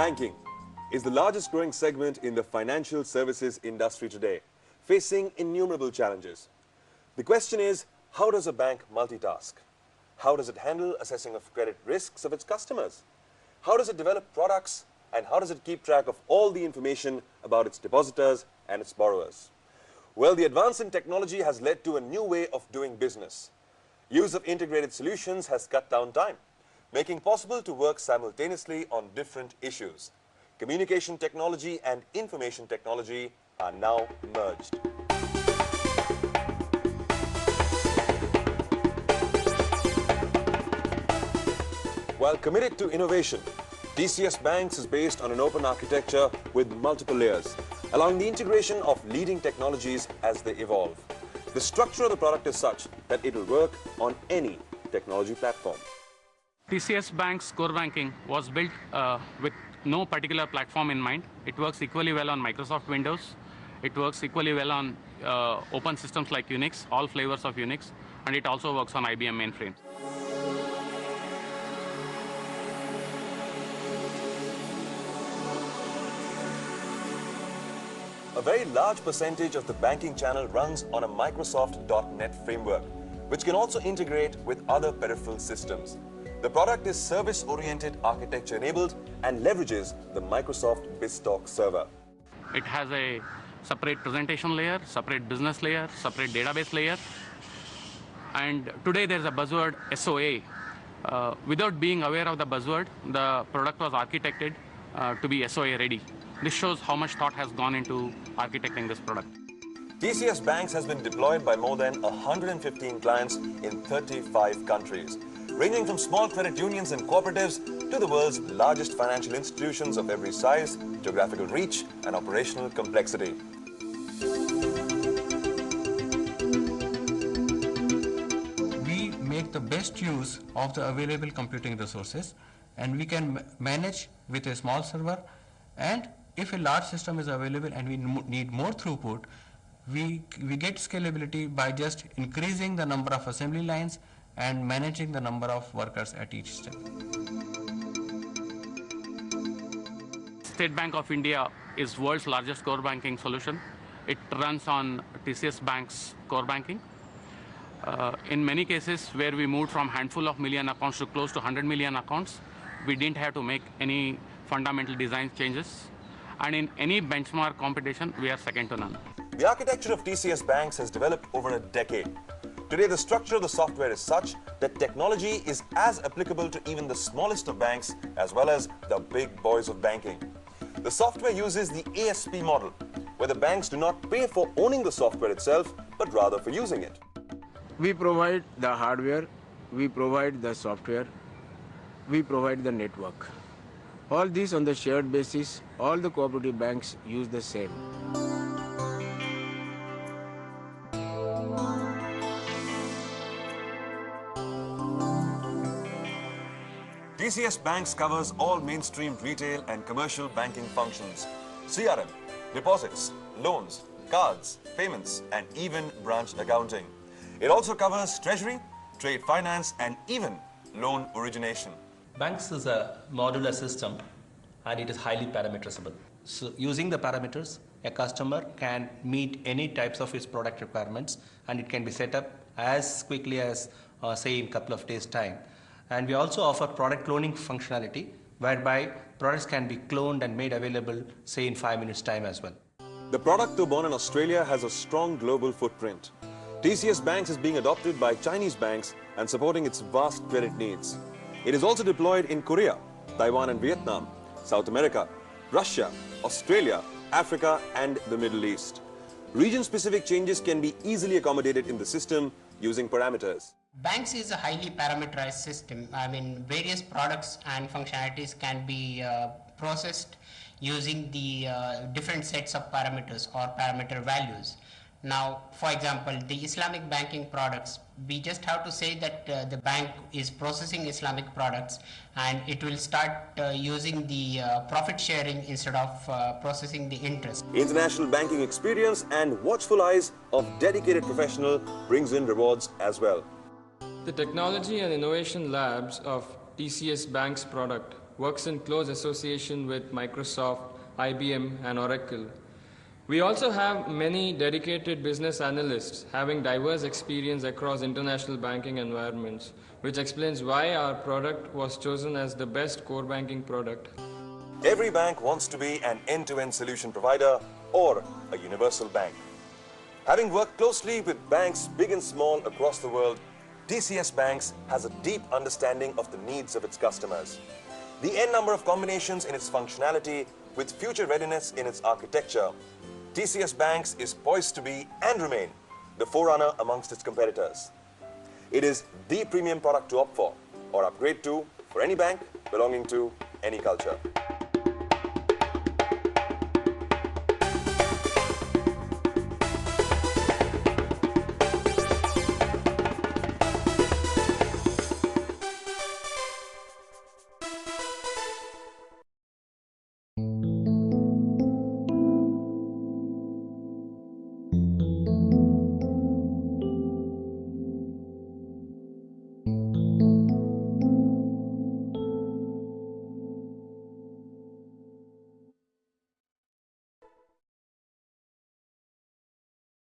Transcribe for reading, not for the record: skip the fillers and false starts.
Banking is the largest growing segment in the financial services industry today, facing innumerable challenges. The question is, how does a bank multitask? How does it handle assessing of credit risks of its customers? How does it develop products? And how does it keep track of all the information about its depositors and its borrowers? Well, the advance in technology has led to a new way of doing business. Use of integrated solutions has cut down time, making possible to work simultaneously on different issues. Communication technology and information technology are now merged. While committed to innovation, TCS BaNCS is based on an open architecture with multiple layers, allowing the integration of leading technologies as they evolve. The structure of the product is such that it will work on any technology platform. TCS BaNCS core banking was built with no particular platform in mind. It works equally well on Microsoft Windows. It works equally well on open systems like Unix, all flavors of Unix, and it also works on IBM mainframes. A very large percentage of the banking channel runs on a Microsoft .NET framework, which can also integrate with other peripheral systems. The product is service-oriented architecture enabled and leverages the Microsoft BizTalk server. It has a separate presentation layer, separate business layer, separate database layer. And today there's a buzzword SOA. Without being aware of the buzzword, the product was architected to be SOA ready. This shows how much thought has gone into architecting this product. TCS BaNCS has been deployed by more than 115 clients in 35 countries, ranging from small credit unions and cooperatives to the world's largest financial institutions of every size, geographical reach, and operational complexity. We make the best use of the available computing resources, and we can manage with a small server. And if a large system is available and we need more throughput, we get scalability by just increasing the number of assembly lines and managing the number of workers at each step. State Bank of India is world's largest core banking solution. It runs on TCS BaNCS core banking. In many cases where we moved from handful of million accounts to close to 100 million accounts, we didn't have to make any fundamental design changes. And in any benchmark competition, we are second to none. The architecture of TCS BaNCS has developed over a decade. Today, the structure of the software is such that technology is as applicable to even the smallest of banks as well as the big boys of banking. The software uses the ASP model, where the banks do not pay for owning the software itself, but rather for using it. We provide the hardware, we provide the software, we provide the network. All these on the shared basis, all the cooperative banks use the same. TCS BaNCS covers all mainstream retail and commercial banking functions, CRM, deposits, loans, cards, payments, and even branch accounting. It also covers treasury, trade finance, and even loan origination. BaNCS is a modular system and it is highly parameterizable. So using the parameters, a customer can meet any types of his product requirements and it can be set up as quickly as say in a couple of days' time. And we also offer product cloning functionality whereby products can be cloned and made available say in 5 minutes' time as well. The product, though born in Australia, has a strong global footprint. TCS BaNCS is being adopted by Chinese banks and supporting its vast credit needs. It is also deployed in Korea, Taiwan and Vietnam, South America, Russia, Australia, Africa, and the Middle East. Region-specific changes can be easily accommodated in the system using parameters. BaNCS is a highly parameterized system. I mean, various products and functionalities can be processed using the different sets of parameters or parameter values. Now, for example, the Islamic banking products, we just have to say that the bank is processing Islamic products and it will start using the profit sharing instead of processing the interest. International banking experience and watchful eyes of dedicated professional brings in rewards as well. The technology and innovation labs of TCS BaNCS product works in close association with Microsoft, IBM, and Oracle. We also have many dedicated business analysts having diverse experience across international banking environments, which explains why our product was chosen as the best core banking product. Every bank wants to be an end-to-end solution provider or a universal bank. Having worked closely with banks big and small across the world, TCS BaNCS has a deep understanding of the needs of its customers. The n number of combinations in its functionality with future readiness in its architecture, TCS BaNCS is poised to be and remain the forerunner amongst its competitors. It is the premium product to opt for or upgrade to for any bank belonging to any culture.